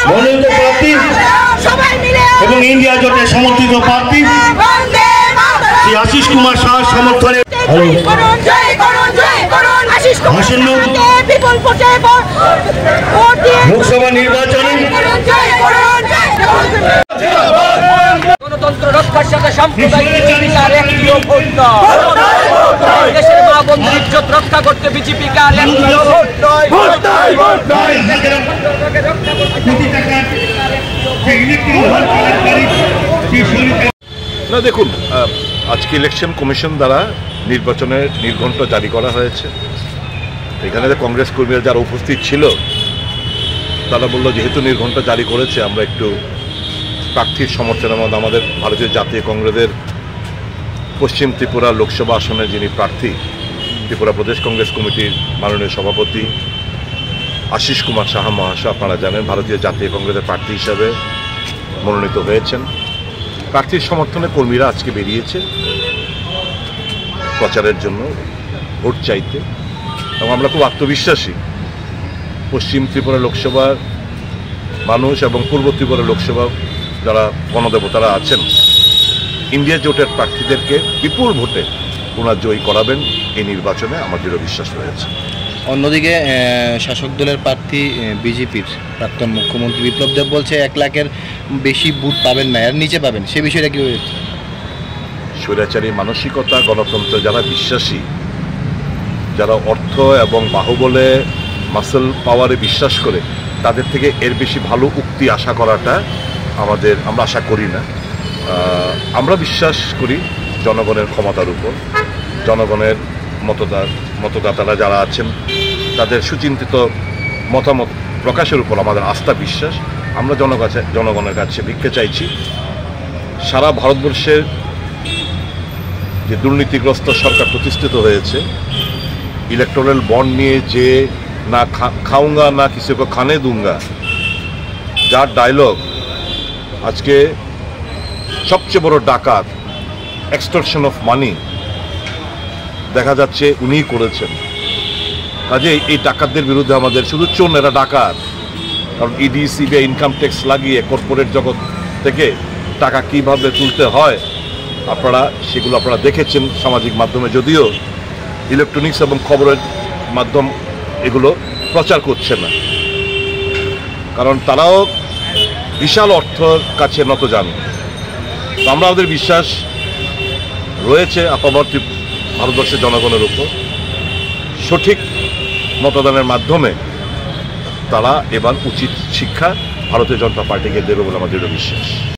মনোনীত প্রার্থী এবং ইন্ডিয়া জোটের সমর্থিত প্রার্থী শ্রী আশিস কুমার সাহার সমর্থনে আসন্ন লোকসভা নির্বাচনে গণতন্ত্র রক্ষার সাথে সাম্প্রদায়িক একটিও ভোট নয়। দেশের মা বন্ধুর ইজ্জত রক্ষা করতে বিজেপিকে আর একটিও ভোট নয়। না দেখুন, আজকে ইলেকশন কমিশন দ্বারা নির্বাচনের নির্ঘণ্ট জারি করা হয়েছে। এখানে কংগ্রেস কর্মীরা যারা উপস্থিত ছিল তারা বলল যেহেতু নির্ঘণ্ট জারি করেছে আমরা একটু প্রার্থীর সমর্থনের মধ্যে আমাদের ভারতীয় জাতীয় কংগ্রেসের পশ্চিম ত্রিপুরা লোকসভা আসনের যিনি প্রার্থী ত্রিপুরা প্রদেশ কংগ্রেস কমিটির মাননীয় সভাপতি আশিস কুমার সাহা মহাশয়, আপনারা জানেন ভারতীয় জাতীয় কংগ্রেসের প্রার্থী হিসাবে মনোনীত হয়েছেন। প্রার্থীর সমর্থনে কর্মীরা আজকে বেরিয়েছে প্রচারের জন্য, ভোট চাইতে, এবং আমরা খুব আত্মবিশ্বাসী পশ্চিম ত্রিপুরা লোকসভার মানুষ এবং পূর্ব ত্রিপুরা লোকসভা যারা গণদেবতারা আছেন ইন্ডিয়া জোটের প্রার্থীদেরকে বিপুল ভোটে ওনারা জয়ী করাবেন। এই নির্বাচনে আমার দৃঢ় বিশ্বাস রয়েছে। অন্যদিকে শাসক দলের প্রার্থী বিজেপির প্রাক্তন মুখ্যমন্ত্রী বিপ্লব দেব বলছে 1 লাখের বেশি ভোট পাবেন না, এর নিচে পাবেন, সে বিষয়টা কি হয়েছে? স্বৈরাচারী মানসিকতা, গণতন্ত্র যারা বিশ্বাসী, যারা অর্থ এবং বাহুবলে মাসল পাওয়ারে বিশ্বাস করে, তাদের থেকে এর বেশি ভালো উক্তি আশা করাটা আমরা আশা করি না। আমরা বিশ্বাস করি জনগণের ক্ষমতার উপর, জনগণের মতদাতারা যারা আছেন তাদের সুচিন্তিত মতামত প্রকাশের উপর আমাদের আস্থা বিশ্বাস। আমরা জনগণের কাছে ভিক্ষা চাইছি সারা ভারতবর্ষের যে দুর্নীতিগ্রস্ত সরকার প্রতিষ্ঠিত হয়েছে, ইলেকটোরাল বন্ড নিয়ে যে না খাউঙ্গা না কিসি কো খানে দুঙ্গা, যার ডায়লগ আজকে সবচেয়ে বড় ডাকাত, এক্সটর্শন অফ মানি দেখা যাচ্ছে উনিই করেছেন। কাজে এই ডাকাতদের বিরুদ্ধে আমাদের শুধু চোর এরা ডাকাত, কারণ ইডি সিবিআই ইনকাম ট্যাক্স লাগিয়ে কর্পোরেট জগৎ থেকে টাকা কিভাবে তুলতে হয় সেগুলো আপনারা দেখেছেন সামাজিক মাধ্যমে, যদিও ইলেকট্রনিক্স এবং খবরের মাধ্যম এগুলো প্রচার করছে না, কারণ তারাও বিশাল অর্থের কাছে নত জানে। তো আমাদের বিশ্বাস রয়েছে আপামর ভারতবর্ষের জনগণের উপর, সঠিক মতদানের মাধ্যমে তারা এবার উচিত শিক্ষা ভারতীয় জনতা পার্টিকে দেবে বলে আমাদের বিশ্বাস।